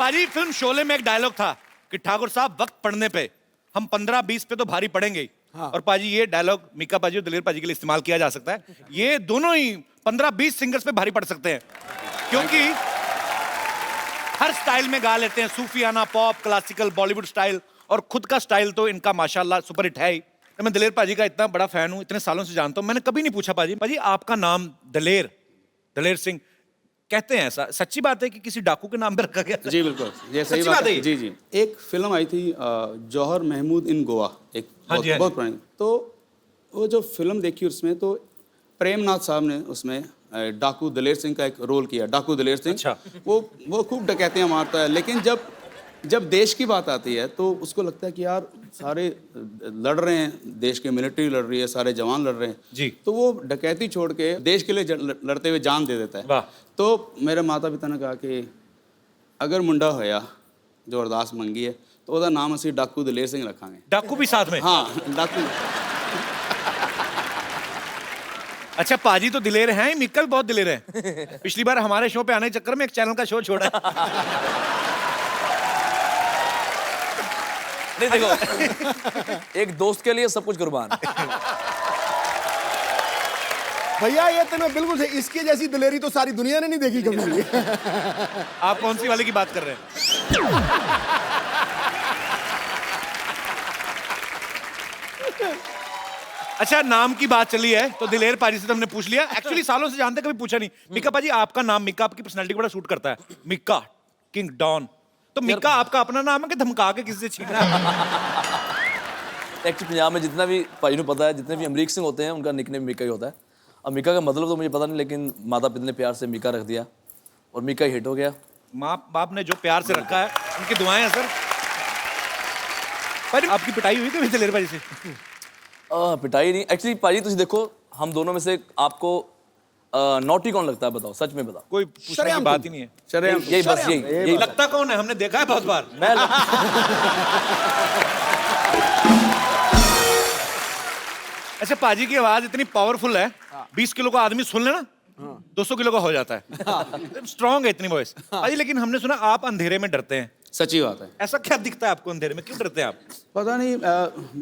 पाजी फिल्म शोले में एक डायलॉग था कि ठाकुर साहब वक्त पड़ने पे हम 15-20 पे तो भारी पड़ेंगे ही। हाँ। और पाजी ये डायलॉग मीका पाजी और दलेर पाजी के लिए इस्तेमाल किया जा सकता है। ये दोनों ही 15-20 सिंगर्स पे भारी पड़ सकते हैं क्योंकि हर स्टाइल में गा लेते हैं, सूफियाना, पॉप, क्लासिकल, बॉलीवुड स्टाइल, और खुद का स्टाइल तो इनका माशाल्लाह सुपर हिट है ही। तो मैं दलेर पाजी का इतना बड़ा फैन हूँ, इतने सालों से जानता हूँ, मैंने कभी नहीं पूछा पाजी पाजी आपका नाम दलेर सिंह कहते हैं, ऐसा सच्ची बात है कि किसी डाकू के नाम पे रखा गया? जी बिल्कुल, ये सही सच्ची बात बात है है। ये? जी जी, एक फिल्म आई थी जौहर महमूद इन गोवा, एक हाँ बहुत जी, हाँ बहुत पुरानी। तो वो जो फिल्म देखी उसमें तो प्रेमनाथ साहब ने उसमें डाकू दलेर सिंह का एक रोल किया, डाकू दलेर सिंह। अच्छा। वो खूब डकैतियाँ मारता है, लेकिन जब देश की बात आती है तो उसको लगता है कि यार सारे लड़ रहे हैं, देश की मिलिट्री लड़ रही है, सारे जवान लड़ रहे हैं जी। तो वो डकैती छोड़ के देश के लिए लड़ते हुए जान दे देता है। वाह। तो मेरे माता पिता ने कहा कि अगर मुंडा होया जो अरदास मंगी है तो ਉਹਦਾ नाम ਅਸੀਂ डाकू दलेर सिंह रखांगे। डाकू भी साथ में? हाँ, डाकू। अच्छा पाजी तो दिलेर हैं, मिक्का भी बहुत दिलेर है। पिछली बार हमारे शो पे आने के चक्कर में एक चैनल का शो छोड़ा है। नहीं देखो, एक दोस्त के लिए सब कुछ कुर्बान। भैया ये तो मैं बिल्कुल सही, इसके जैसी दिलेरी तो सारी दुनिया ने नहीं देखी कभी भी। आप कौन सी वाले की बात कर रहे हैं? अच्छा नाम की बात चली है तो दिलेर पाजी से तो हमने पूछ लिया, एक्चुअली सालों से जानते, कभी पूछा नहीं। मिक्का पाजी आपका नाम, मिक्का आपकी पर्सनालिटी को बड़ा सूट करता है, मिक्का किंग डॉन। तो मिक्का आपका अपना नाम है कि धमका के किसी से छीना है? एक्चुअली पंजाब में जितना भी भाई को पता है, जितने भी अमरीक सिंह होते हैं उनका निकनेम मिक्का ही होता है। अब मिक्का का मतलब तो मुझे पता नहीं, लेकिन माता पिता ने प्यार से मिक्का रख दिया और मिक्का हिट हो गया। माँ बाप ने जो प्यार से रखा है उनकी दुआएं हैं सर। पर आपकी पिटाई हुई कभी दिलेर पाजी से? पिटाई नहीं, एक्चुअली पाजी तुम देखो, हम दोनों में से आपको नॉटी कौन लगता है, बताओ, सच में बताओ। कोई पूछने की बात ही नहीं है। शरेआम यही बस यही लगता कौन है, हमने देखा है बहुत बार। मैं अच्छा पाजी की आवाज इतनी पावरफुल है, 20 किलो का आदमी सुन लेना 200 किलो का हो जाता है। स्ट्रॉन्ग है इतनी वॉइस पाजी। लेकिन हमने सुना आप अंधेरे में डरते हैं, सच्ची बात है। ऐसा क्या दिखता है आपको अंधेरे में, क्यों डरते हैं आप? पता नहीं,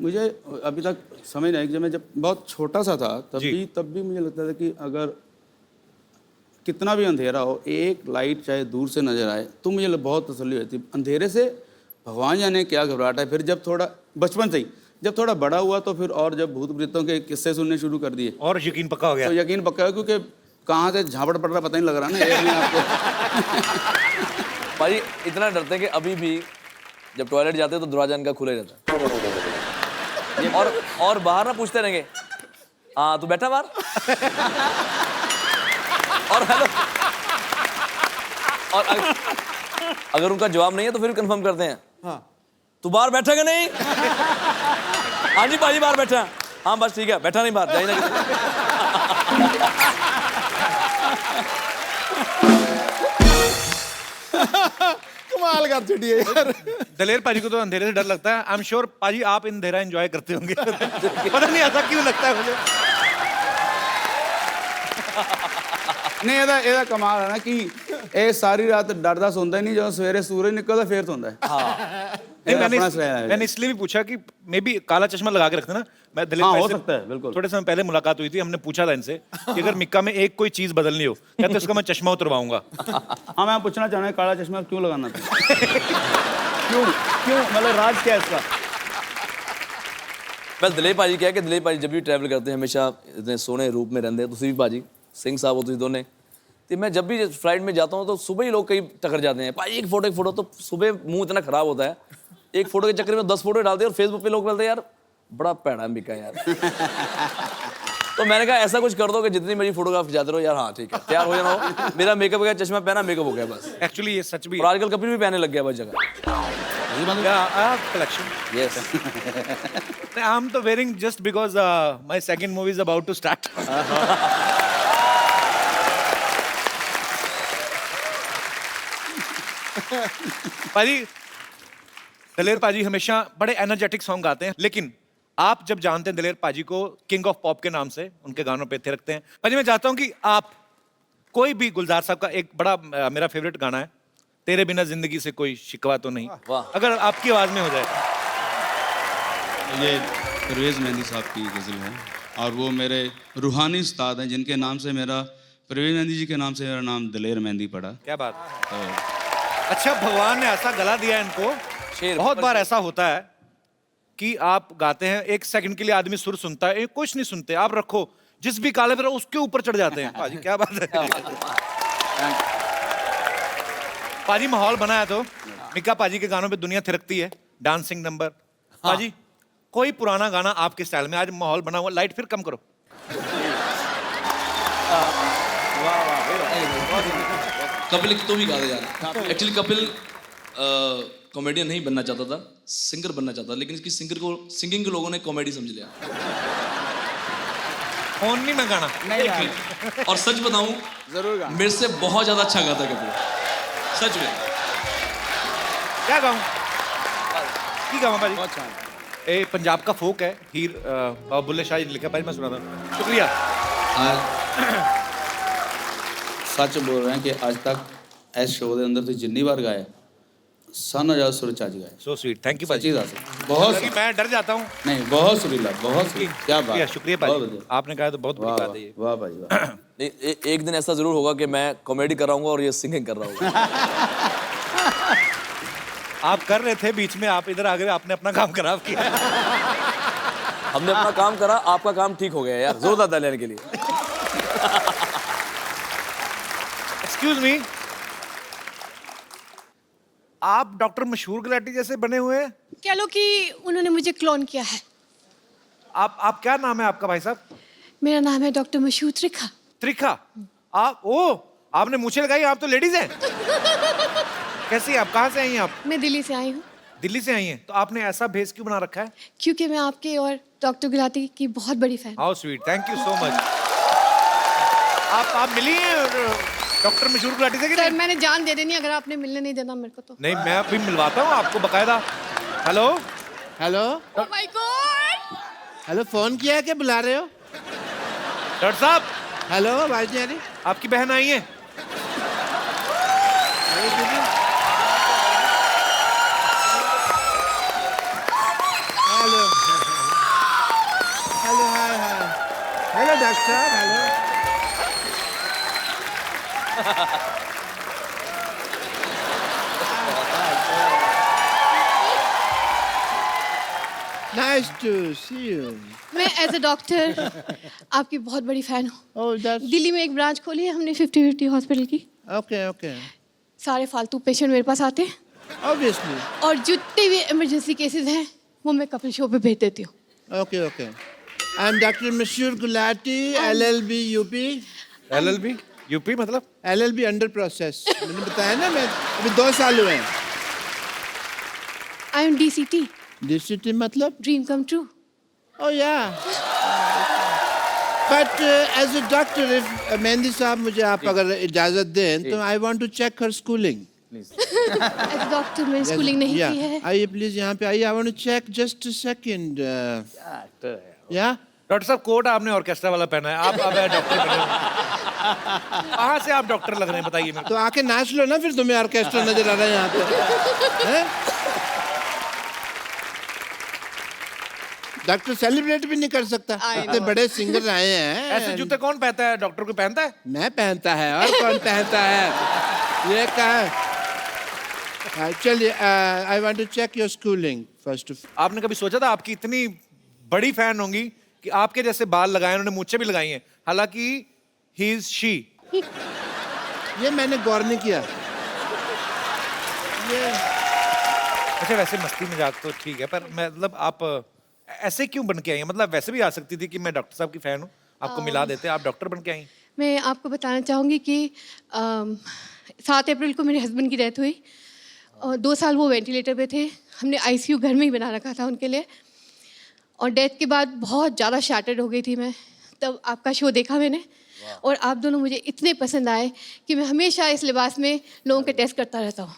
मुझे अभी तक समझ नहीं, जब बहुत छोटा सा था तब भी मुझे लगता था कि अगर कितना भी अंधेरा हो, एक लाइट चाहे दूर से नजर आए तो मुझे बहुत तसल्ली होती। अंधेरे से भगवान जाने क्या घबराहट है। फिर जब थोड़ा बचपन से ही जब थोड़ा बड़ा हुआ तो फिर और जब भूत प्रेतों के किस्से सुनने शुरू कर दिए और यकीन पक्का हो गया? तो यकीन पक्का है, क्योंकि कहाँ से झापड़ पड़ रहा पता नहीं लग रहा ना एक में आपको। भाई इतना डरते हैं कि अभी भी जब टॉयलेट जाते हैं तो दरवाजा इनका खुले रहता है। और बाहर ना पूछते रहेंगे, हाँ तू बैठा बाहर, और हेलो, और अगर उनका जवाब नहीं है तो फिर कंफर्म करते हैं, हाँ। तू बाहर बैठा कि नहीं? हाँ जी भाजी बाहर बैठा। हाँ बस ठीक है, बैठा नहीं बाहर, जाइए ना। कमाल कर छुट्टी है यार। दलेर पाजी को तो अंधेरे से डर लगता है। आई एम श्योर पाजी आप अंधेरा एंजॉय करते होंगे। पता नहीं ऐसा क्यों लगता है मुझे। नहीं ਇਹਦਾ कमाल है ना कि ਇਹ सारी रात डरदा सोंदा ही नहीं, ਜਦੋਂ सवेरे सूरज निकलता फिर सोंदा है। नहीं, मैंने इसलिए भी पूछा कि मे बी काला चश्मा लगा के रखते ना। मैं दिलेर हाँ, भाई हो से सकता है, बिल्कुल। थोड़े समय पहले मुलाकात हुई थी, हमने पूछा था इनसे कि अगर मिक्का में एक कोई चीज बदलनी हो, कहते उसका मैं चश्मा उतरवाऊंगा। हाँ, मैं पूछना चाह रहा हूँ काला चश्मा क्यों लगाना था? क्यों मतलब राज क्या है इसका? मैं दिलीप भाजी क्या है कि दिलीप भाजी जब भी ट्रैवल करते हैं हमेशा इतने सोने रूप में रहते हैं। तुसी भी भाजी सिंह साहब हो, तुसी दोने। तो मैं जब भी फ्लाइट में जाता हूँ तो सुबह ही लोग कई टकर जाते हैं, भाई एक फोटो। तो सुबह मुंह इतना खराब होता है, एक फोटो के चक्कर में 10 फोटो डालते हैं और फेसबुक पे लोग बोलते हैं यार बड़ा पैड़ा मिका यार। तो मैंने कहा ऐसा कुछ कर दो कि जितनी मेरी फोटोग्राफ खिंचाते रहो यार। हाँ ठीक है, तैयार हो जाना हो, मेरा मेकअप हो गया, चश्मा पहना, मेकअप हो गया बस। एक्चुअली ये सच भी और आजकल कपिल भी पहनने लग गया बस जगह। कलेक्शन। यस। आई एम तो wearing just because my second movie is about to start. Paaji Daler पाजी हमेशा बड़े एनर्जेटिक सॉन्ग गाते हैं, लेकिन आप जब जानते हैं दलेर पाजी को किंग ऑफ पॉप के नाम से, उनके गानों पे थे रखते हैं। पाजी मैं चाहता हूं कि आप कोई भी, गुलजार साहब का एक बड़ा मेरा फेवरेट गाना है तेरे बिना जिंदगी से कोई शिकवा तो नहीं, वाह। अगर आपकी आवाज में हो जाए। ये परवेज़ मेहंदी साहब की गज़ल है और वो मेरे रूहानी उस्ताद हैं जिनके नाम से मेरा, परवेज़ मेहंदी जी के नाम से मेरा नाम दलेर मेहंदी पड़ा। क्या बात। तो अच्छा, भगवान ने ऐसा गला दिया है इनको। शेर बहुत बार ऐसा होता है कि आप गाते हैं, 1 सेकंड के लिए आदमी सुर सुनता है, कुछ नहीं सुनते, आप रखो जिस भी काले पर उसके ऊपर चढ़ जाते हैं। पाजी क्या बात है। पाजी माहौल बनाया तो मिक्का पाजी के गानों पे दुनिया थिरकती है, डांसिंग नंबर। पाजी कोई पुराना गाना आपके स्टाइल में, आज माहौल बना हुआ, लाइट फिर कम करो। कपिल तो भी गा दे यार। एक्चुअली कपिल कॉमेडियन नहीं बनना चाहता था, सिंगर बनना चाहता था, लेकिन इसकी सिंगिंग के लोगों ने कॉमेडी समझ लिया। फोन नहीं मैं गाना। और सच बताऊं, जरूर गा। मेरे से बहुत ज्यादा अच्छा गाता कपिल, सच में। क्या गाऊं? की गाऊं पाजी? बहुत अच्छा। ए पंजाब का फोक है, हीर बुल्ले शाह जी ने लिखा, भाई मैं सुना था। शुक्रिया। सच बोल रहे हैं कि आज तक इस शो के अंदर तो जितनी बार गाए साना ज्यादा सुर चज गए। सो स्वीट, थैंक यू सच्ची पाजी। दस बहुत हालांकि मैं डर जाता हूँ। नहीं, बहुत सुरीला, बहुत सुरीला। क्या बात शुक्रिया, है। शुक्रिया बहुत पाजी, बढ़िया। आपने कहा तो बहुत बड़ी वाह बात है ये। वाह भाई वाह। नहीं, एक दिन ऐसा जरूर होगा कि मैं कॉमेडी कर रहा हूँ और ये सिंगिंग कर रहा हूँ। आप कर रहे थे, बीच में आप इधर आ गए, आपने अपना काम खराब किया। हमने अपना काम करा, आपका काम ठीक हो गया यार, जोरदार ताली लेने के लिए। एक्सक्यूज मी, आप डॉक्टर मशहूर गुलाटी जैसे बने हुए हैं। कह लो कि उन्होंने मुझे क्लोन किया है। आप क्या नाम है आपका भाई साहब? मेरा नाम है डॉक्टर मशहूर त्रिखा। त्रिखा। आप आपने मूछें लगाई, आप तो लेडीज हैं। कैसी आप, कहाँ से आई हैं आप? मैं दिल्ली से आई हूँ दिल्ली से आई हैं, तो आपने ऐसा भेस क्यों बना रखा है? क्योंकि मैं आपके और डॉक्टर गुलाटी की बहुत बड़ी fan. How sweet, thank you so much. आप मिली हैं डॉक्टर मशहूर गुलाटी से कि सर नहीं? मैंने जान दे देनी अगर आपने मिलने नहीं देना मेरे को तो। नहीं, मैं अभी मिलवाता हूँ आपको बकायदा। Hello hello oh my God. Hello, phone किया है कि बुला रहे हो? डॉक्टर साहब, हेलो भाई जी। आपकी बहन आई है। हेलो हेलो, हाय हाय। हेलो डॉक्टर साहब, hello. Nice to see you. मैं एज अ डॉक्टर आपकी बहुत बड़ी फैन हूँ। Oh, that's दिल्ली में एक ब्रांच खोली है हमने 50-50 हॉस्पिटल की। okay, okay. सारे फालतू पेशेंट मेरे पास आते हैं Obviously. और जितने भी इमरजेंसी केसेस हैं वो मैं कपिल शो पे भेज देती हूँ। Okay, okay. I'm Dr. Mashur Gulati, LLB UP. LLB UP मतलब? LLB under process. मैंने बताया ना, मैं अभी 2 साल हुए हैं। आई एम DCT, DCT मतलब? Dream come true. Oh yeah. But as a doctor, if mehndi साहब मुझे आप अगर इजाजत दें तो I want to check her schooling. As doctor मैंने स्कूलिंग नहीं की है। आइए प्लीज यहाँ पे आइए। I want to check just a second. Yeah. Doctor साहब, कोट आपने ऑर्केस्ट्रा वाला पहना है, आप अब डॉक्टर बने हो। कहाँ से आप डॉक्टर लग रहे हैं बताइए मेरे तो आके नाच लो ना, फिर तुम्हें ऑर्केस्ट्रा नजर आ रहा है यहाँ पे। हैं? डॉक्टर सेलिब्रेट भी नहीं कर सकता, इतने बड़े सिंगर आए को? हैं। ऐसे जूते कौन पहनता है? डॉक्टर को पहनता है? मैं पहनता है और कौन पहनता है? ये कहा। चलिए, I want to check your schooling first. आपने कभी सोचा था आपकी इतनी बड़ी फैन होंगी कि आपके जैसे बाल लगाए, उन्होंने मूछें भी लगाई हैं, हालांकि ही इज शी। ये मैंने गौर नहीं किया। ये अच्छा, वैसे मस्ती मजाक तो ठीक है, पर मतलब आप ऐसे क्यों बन के आई हैं? मतलब वैसे भी आ सकती थी कि मैं डॉक्टर साहब की फैन हूँ, आपको मिला देते, आप डॉक्टर बन के आई। मैं आपको बताना चाहूँगी कि 7 अप्रैल को मेरे हस्बैंड की डेथ हुई और 2 साल वो वेंटिलेटर पे थे। हमने ICU घर में ही बना रखा था उनके लिए और डेथ के बाद बहुत ज़्यादा शैटर्ड हो गई थी मैं। तब आपका शो देखा मैंने और आप दोनों मुझे इतने पसंद आए कि मैं हमेशा इस लिबास में लोगों के टेस्ट करता रहता हूँ।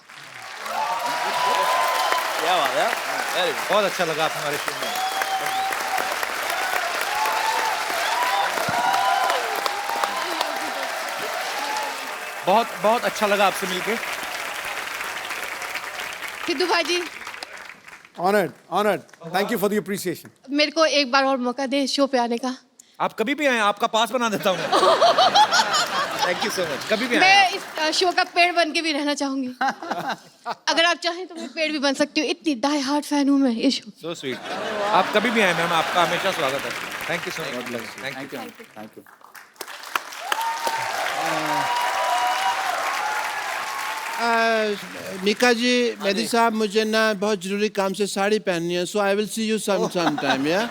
क्या बात है, वेरी गुड। बहुत अच्छा लगा आप हमारे शो में। बहुत बहुत अच्छा लगा आपसे मिलके। सिद्धू भाजी Honored. Thank you for the appreciation. मेरे को एक बार और मौका दे शो पे आने का। आप कभी भी आए, आपका पास बना देता हूँ। Thank you so much. कभी भी आए। मैं इस शो का पेड़ बन के भी रहना चाहूंगी। अगर आप चाहें तो मैं पेड़ भी बन सकती हूँ, इतनी डाई हार्ट फैन हूँ मैं इस शो। So sweet. आप कभी भी आए मैम, आपका हमेशा स्वागत है। Thank you so much. Thank you. Thank you. Mika ji, Mehdi साहब, मुझे ना बहुत जरूरी काम से साड़ी पहननी है, so I will see you some time, या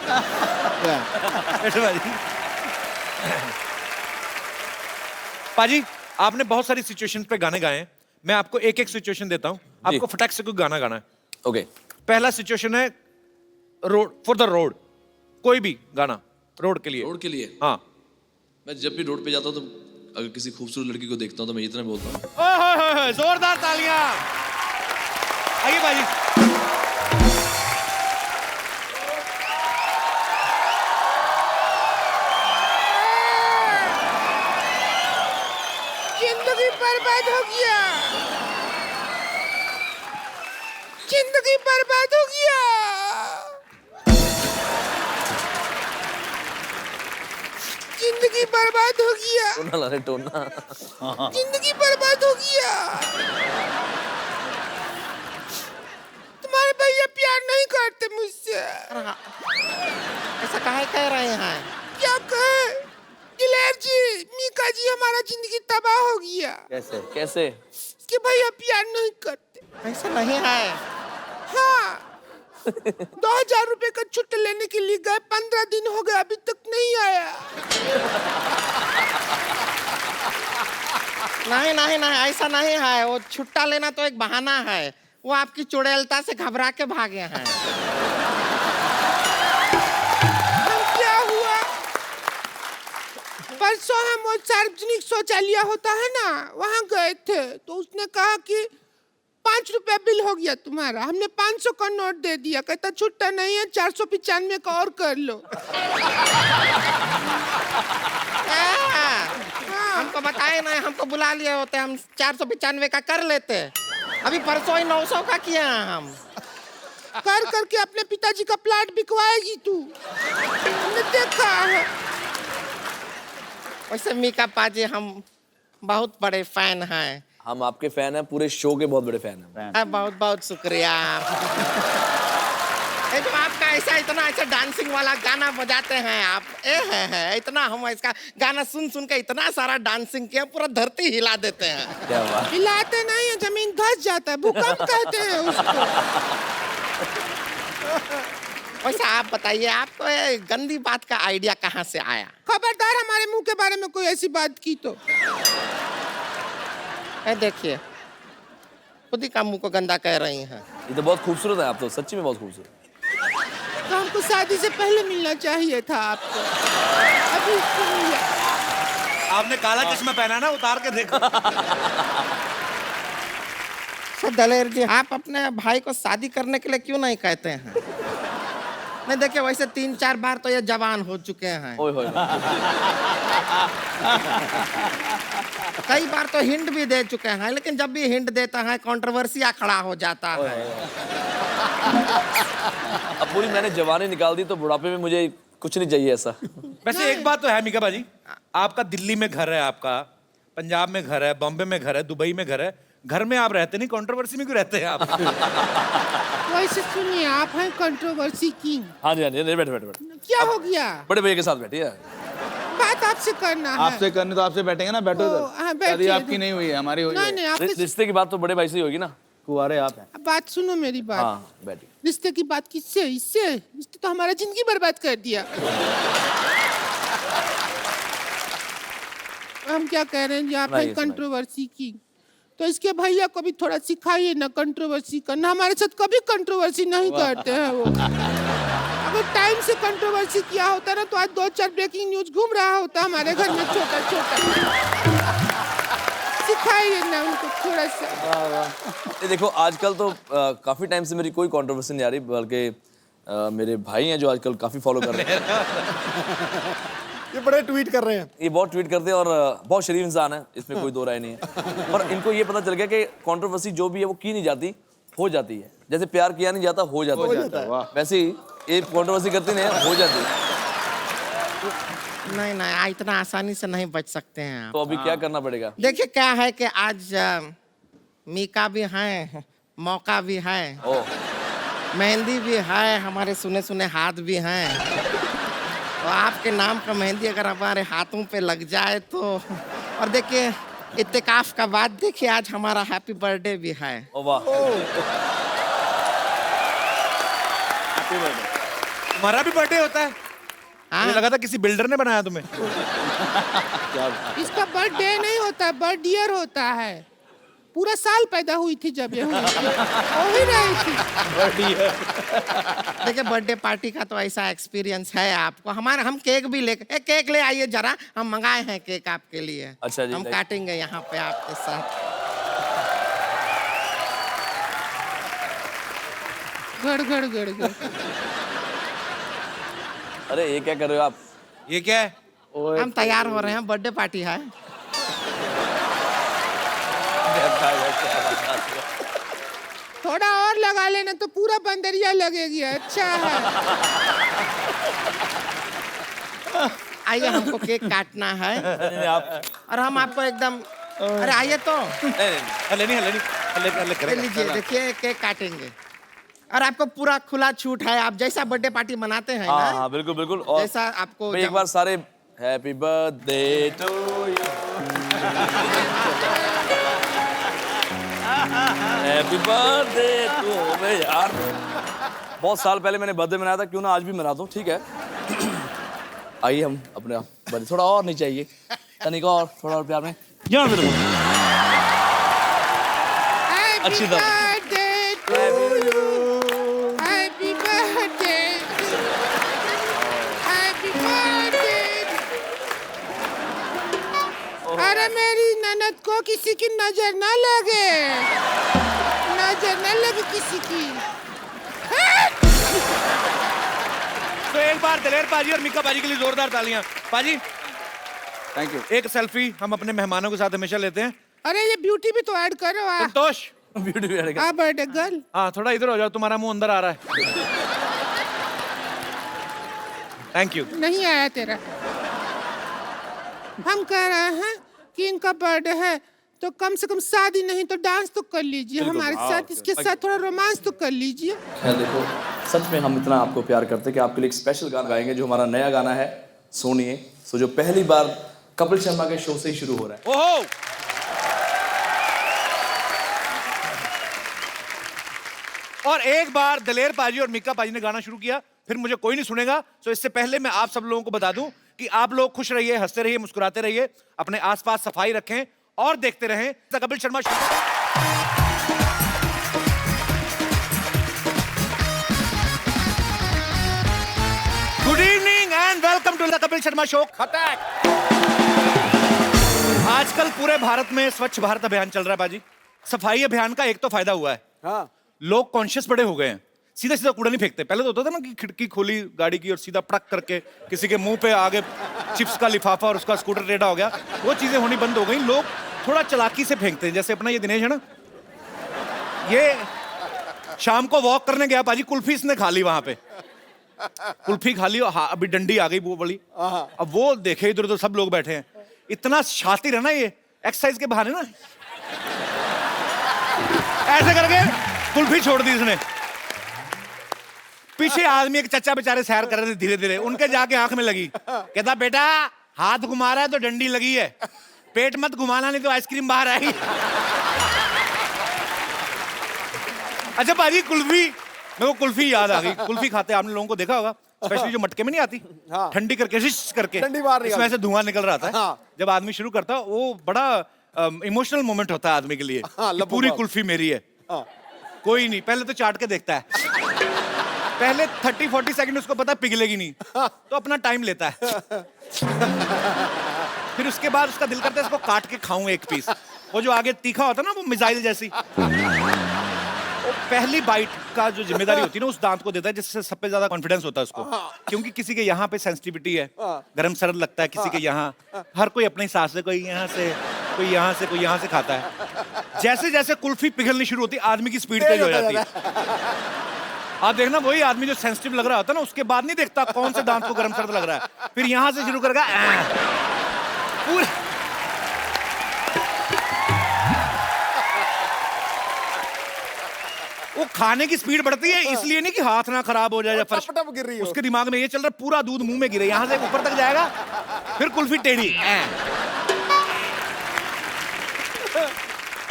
पाजी, आपने बहुत सारी सिचुएशन पे गाने गाए हैं। मैं आपको एक एक सिचुएशन देता हूँ, आपको फटाक से कोई गाना गाना है। ओके। पहला सिचुएशन है रोड, फॉर द रोड, कोई भी गाना रोड के लिए। रोड के लिए हाँ। मैं जब भी रोड पे जाता हूँ तो अगर किसी खूबसूरत लड़की को देखता हूँ तो मैं इतना बोलता हूँ, ओए, जोरदार तालियां। आइए बाजी। जिंदगी बर्बाद हो गया, जिंदगी बर्बाद हो गया, जिंदगी बर्बाद हो गया, टोना ला रहे टोना। जिंदगी बर्बाद हो गया। तुम्हारे भैया प्यार नहीं करते मुझसे। ऐसा काहे कह रहे हैं? क्या कहे दिलेर जी, मीका जी, हमारा जिंदगी तबाह हो गया। कैसे? इसके भैया प्यार नहीं करते। ऐसा नहीं है। हाँ, 2000 रुपए का छुट्टी लेने के लिए गए, 15 दिन हो गए, अभी तक नहीं आया। नहीं नहीं नहीं, ऐसा नहीं है। वो छुट्टा लेना तो एक बहाना है। वो आपकी चुड़ैलता से घबरा के भागे हैं। हम क्या हुआ, परसों हम वो सार्वजनिक शौचालय होता है ना, वहाँ गए थे, तो उसने कहा कि 5 रुपया बिल हो गया तुम्हारा। हमने 500 का नोट दे दिया, कहता छुट्टा नहीं है, 495 का और कर लो। हमको बताए नहीं, हमको बुला लिए होते, हम 495 का कर लेते। अभी परसों ही 900 का किया हम। कर करके अपने पिताजी का प्लाट बिकवाएगी तू, हमने देखा है। वैसे मीका पाजी, हम बहुत बड़े फैन हैं। हम आपके फैन हैं, पूरे शो के बहुत बड़े फैन हैं। बहुत बहुत शुक्रिया। ये जो आपका ऐसा इतना ऐसा डांसिंग वाला गाना बजाते हैं आप, है इतना, हम इसका गाना सुन सुन के इतना सारा डांसिंग किया, पूरा धरती हिला देते हैं। क्या बात। हिलाते नहीं है, जमीन धस जाता है, भूकंप कहते हैं उसको। वैसे आप बताइए, आपको ये गंदी बात का आइडिया कहाँ से आया? खबरदार हमारे मुंह के बारे में कोई ऐसी बात की तो। देखिए, खुद ही का मुंह को गंदा कह रही हैं। ये तो बहुत खूबसूरत है आप तो, सच्ची में बहुत खूबसूरत। तो हमको शादी से पहले मिलना चाहिए था आपको, अभी क्यों मिला? आपने काला चश्मा पहना ना, उतार के देखो। सर दलेर जी, आप अपने भाई को शादी करने के लिए क्यों नहीं कहते हैं? नहीं देखिए, वैसे 3-4 बार तो ये जवान हो चुके हैं। ओए होए। कई बार तो हिंट भी दे चुके हैं, लेकिन जब भी हिंट देता है कंट्रोवर्सिया खड़ा हो जाता है। अब पूरी मैंने जवानी निकाल दी तो बुढ़ापे में मुझे कुछ नहीं चाहिए ऐसा। वैसे एक बात तो है मीका बाजी, आपका दिल्ली में घर है, आपका पंजाब में घर है, बॉम्बे में घर है, दुबई में घर है, घर में आप रहते नहीं, कंट्रोवर्सी में क्यों रहते हैं आप? वैसे सुनिए, आप हैं कंट्रोवर्सी किंग। हाँ जी, हाँ जी, बैठे बैठे बैठे। क्या हो गया? बड़े भैया के साथ बैठिए। बात आपसे करना है। आपसे करनी तो आपसे बैठेंगे ना, बैठो हाँ, इधर। बैठिए। शादी आपकी नहीं हुई है, हमारी हुई नहीं है। नहीं, आपसे रिश्ते की बात तो बड़े भाई से ही होगी ना। कुंवारे आप हैं। बात सुनो मेरी बात। हाँ बैठिए। रिश्ते की बात किससे? इससे? इसने तो हमारा जिंदगी बर्बाद कर दिया। हम क्या कह रहे हैं जी, आप हैं कंट्रोवर्सी की, तो इसके भैया को भी थोड़ा सिखाइए ना कंट्रोवर्सी करना। हमारे साथ कभी कंट्रोवर्सी नहीं करते हैं वो। अगर टाइम से कंट्रोवर्सी किया होता ना, तो आज 2-4 ब्रेकिंग न्यूज घूम रहा होता हमारे घर में, छोटा छोटा। सिखाइए ना उनको थोड़ा सा। ये देखो, आजकल तो काफी टाइम से मेरी कोई कंट्रोवर्सी नहीं आ रही, बल्कि मेरे भाई हैं जो आजकल काफी फॉलो कर रहे हैं। ये बड़े ट्वीट कर रहे हैं। ये बहुत ट्वीट करते हैं और बहुत शरीफ इंसान है, इसमें कोई दो राय नहीं है। पर इनको ये पता चल गया कि कंट्रोवर्सी जो भी है वो की नहीं जाती, हो जाती है, जैसे प्यार किया नहीं जाता हो जाता है, वैसे ही ये कंट्रोवर्सी करती नहीं है, हो जाती है। नहीं नहीं, इतना आसानी से नहीं बच सकते हैं आप। तो अभी क्या करना पड़ेगा? देखिए क्या है कि आज मीका भी है, मौका भी है, ओ मेहंदी भी है, हमारे सुने सुने हाथ भी हैं। तो आपके नाम का मेहंदी अगर हमारे हाथों पे लग जाए तो, और देखिए इत्तेकाफ का बाद देखिए आज हमारा हैप्पी बर्थडे भी है। ओ वाह, तुम्हारा भी बर्थडे होता है? हाँ? मुझे लगा था किसी बिल्डर ने बनाया तुम्हें। इसका बर्थडे नहीं होता, बर्थ ईयर होता है। पूरा साल पैदा हुई थी जब ये हुई थी, हो ही रही थी। देखिए बर्थडे पार्टी का तो ऐसा एक्सपीरियंस है आपको। हमारे हम केक भी ले, केक ले आइए जरा, हम मंगाए हैं केक आपके लिए। अच्छा जी, हम लाइक- काटेंगे यहाँ पे आपके साथ। गड़ गड़ गड़ गड़। अरे ये क्या कर रहे हो आप? ये क्या है? हम तैयार हो रहे हैं, बर्थडे पार्टी है। थोड़ा और लगा लेना तो पूरा बंदरिया लगेगी। अच्छा है। आइए, हमको केक काटना है आप और हम आपको एकदम, अरे आइए तो हले नहीं हले ले करेगा। लीजिए। देखिए केक काटेंगे और आपको पूरा खुला छूट है, आप जैसा बर्थडे पार्टी मनाते हैं हाँ ना, हाँ बिल्कुल बिल्कुल। और जैसा आपको भाई एक बार सारे happy birthday to you, happy birthday to मैं यार बहुत साल पहले मैंने बर्थडे मनाया था, क्यों ना आज भी मनाता हूँ, ठीक है। आइए हम अपने आप बर्थडे थोड़ा और नहीं चाहिए, तनिक और थोड़ा और प्यार में यहाँ पे देखो। अच्छी तरह। Birthday to you, happy birthday, happy birthday. अरे मेरी ननद को किसी की नजर ना लगे, नजर ना लगे किसी की। तो एक बार दलेर पाजी और मीका पाजी के लिए जोरदार तालियां। पाजी थैंक यू। एक सेल्फी हम अपने मेहमानों के साथ हमेशा लेते हैं। अरे ये ब्यूटी भी तो ऐड करो। संतोष, ब्यूटी भी रहेगा। आ बर्थडे गर्ल। हाँ थोड़ा इधर हो जाओ, तुम्हारा मुंह अंदर आ रहा है। Thank you. नहीं आया तेरा। हम कह रहे हैं कि इनका बर्थडे है तो कम से कम शादी नहीं तो डांस तो कर लीजिए हमारे साथ, इसके साथ थोड़ा रोमांस तो कर लीजिए। खैर देखो, सच में हम इतना आपको प्यार करते हैं कि आपके लिए एक स्पेशल गाना गाएंगे, जो हमारा नया गाना है सुनिए। सो जो पहली बार कपिल शर्मा के शो से ही शुरू हो रहा है। ओहो, और एक बार दलेर पाजी और मीका पाजी ने गाना शुरू किया, फिर मुझे कोई नहीं सुनेगा। तो इससे पहले मैं आप सब लोगों को बता दूं कि आप लोग खुश रहिए, हंसते रहिए, मुस्कुराते रहिए, अपने आसपास सफाई रखें और देखते रहें the Kapil Sharma show. Good evening and welcome to the Kapil Sharma show. आजकल पूरे भारत में स्वच्छ भारत अभियान चल रहा है बाजी। सफाई अभियान का एक तो फायदा हुआ है, हाँ, लोग कॉन्शियस बड़े हो गए हैं, सीधा सीधा कूड़ा नहीं फेंकते। पहले तो होता था ना कि खिड़की खोली गाड़ी की और सीधा पटक करके किसी के मुंह पे आगे चिप्स का लिफाफा और उसका स्कूटर टेढ़ा हो गया। वो चीजें होनी बंद हो गई, लोग थोड़ा चालाकी से फेंकते हैं। जैसे अपना ये दिनेश है ना, ये शाम को वॉक करने गया पाजी, कुल्फी इसने खा ली वहां पे, कुल्फी खा ली और हाँ, अभी डंडी आ गई वो बड़ी। अब वो देखे इधर उधर सब लोग बैठे हैं, इतना शातिर है ना ये, एक्सरसाइज के बहाने ना ऐसे करके कुल्फी छोड़ दी इसने। पीछे आदमी एक चचा बेचारे सैर कर रहे थे धीरे धीरे, उनके जाके आंख में लगी, कहता बेटा हाथ घुमा रहा है तो डंडी लगी है, पेट मत घुमाना नहीं तो आइसक्रीम बाहर आएगी। अच्छा पाजी, कुल्फी, मेरे को कुल्फी याद आ गई। कुल्फी खाते आपने लोगों को देखा होगा, स्पेशली जो मटके में नहीं आती, हाँ। ठंडी करके शिश करके ठंडी बाहर निकाल, इसमें से धुआं निकल रहा था। हाँ। जब आदमी शुरू करता है वो बड़ा इमोशनल मोमेंट होता है आदमी के लिए, हाँ, कि पूरी लबों कुल्फी मेरी है। हाँ। कोई नहीं, पहले तो चाट के देखता है, पहले 30-40 सेकंड उसको पता है पिघलेगी नहीं, तो अपना टाइम लेता है। फिर उसके बाद उसका दिल करता है इसको काट के खाऊं एक पीस। वो जो आगे तीखा होता है ना, वो मिसाइल जैसी, वो पहली बाइट का जो जिम्मेदारी होती है ना उस दांत को देता है, जिससे सबसे ज्यादा कॉन्फिडेंस होता है उसको। क्योंकि किसी के यहाँ पे सेंसिटिविटी है, गरम सर्द लगता है, किसी के यहाँ, हर कोई अपने हिसाब से, कोई यहाँ से, कोई यहाँ से, कोई यहाँ से खाता है। जैसे जैसे कुल्फी पिघलनी शुरू होती है, आदमी की स्पीड तेज हो जाती है। आप देखना, वही आदमी जो सेंसिटिव लग रहा होता है ना, उसके बाद नहीं देखता कौन से दांत को गर्म सर्द लग रहा है, फिर यहाँ से शुरू करेगा पूरे। वो खाने की स्पीड बढ़ती है, इसलिए नहीं कि हाथ ना खराब हो जाए या फर्श। टप गिर रही हो। उसके दिमाग में ये चल रहा है, पूरा दूध मुंह में गिरे, यहाँ से ऊपर तक जाएगा, फिर कुल्फी टेढ़ी।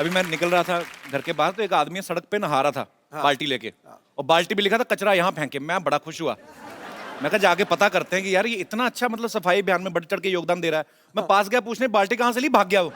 अभी मैं निकल रहा था घर के बाहर, तो एक आदमी सड़क पे नहा रहा था बाल्टी लेके, और बाल्टी भी लिखा था कचरा यहाँ फेंके। मैं बड़ा खुश हुआ, मैं कहा जाके पता करते हैं कि यार ये इतना अच्छा मतलब सफाई अभियान में बढ़ चढ़ के योगदान दे रहा है। मैं पास गया पूछने, बाल्टी कहाँ से ली, भाग गया वो।